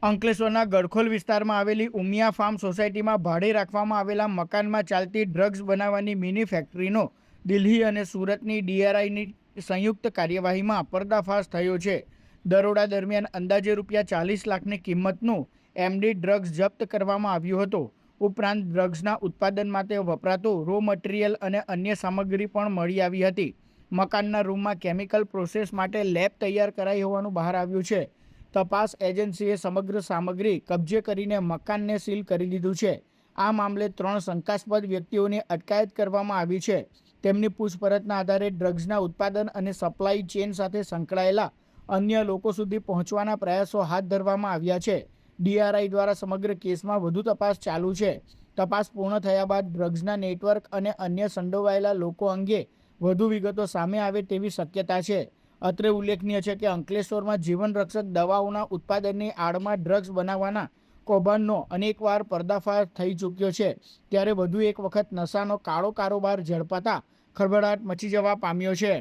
અંકલેશ્વરના ગડખોલ વિસ્તારમાં આવેલી ઉમિયા ફાર્મ સોસાયટીમાં ભાડે રાખવામાં આવેલા મકાનમાં ચાલતી ડ્રગ્સ બનાવવાની મિની ફેક્ટરીનો દિલ્હી અને સુરતની ડીઆરઆઈની સંયુક્ત કાર્યવાહીમાં પર્દાફાશ થયો છે. દરોડા દરમિયાન અંદાજે ₹40 લાખની કિંમતનું એમડી ડ્રગ્સ જપ્ત કરવામાં આવ્યું હતું. ઉપરાંત ડ્રગ્સના ઉત્પાદન માટે વપરાતું રો મટીરિયલ અને અન્ય સામગ્રી પણ મળી આવી હતી. મકાનના રૂમમાં કેમિકલ પ્રોસેસ માટે લેબ તૈયાર કરાઈ હોવાનું બહાર આવ્યું છે. તપાસ એજન્સીએ સમગ્ર સામગ્રી કબજે કરીને મકાનને સીલ કરી દીધું છે. આ મામલે 3 શંકાસ્પદ વ્યક્તિઓની અટકાયત કરવામાં આવી છે. તેમની પૂછપરછના આધારે ડ્રગ્સના ઉત્પાદન અને સપ્લાય ચેઇન સાથે સંકળાયેલા અન્ય લોકો સુધી પહોંચવાના પ્રયાસો હાથ ધરવામાં આવ્યા છે. ડીઆરઆઈ દ્વારા સમગ્ર કેસમાં વધુ તપાસ ચાલુ છે. તપાસ પૂર્ણ થયા બાદ ડ્રગ્સના નેટવર્ક અને અન્ય સંડોવાયેલા લોકો અંગે વધુ વિગતો સામે આવે તેવી શક્યતા છે. અત્રે ઉલ્લેખનીય છે કે અંકલેશ્વરમાં જીવનરક્ષક દવાઓના ઉત્પાદનની આડમાં ડ્રગ્સ બનાવવાના કૌભાંડનો અનેકવાર પર્દાફાશ થઈ ચૂક્યો છે. ત્યારે વધુ એક વખત નશાનો કાળો કારોબાર ઝડપાતા ખળભળાટ મચી જવા પામ્યો છે.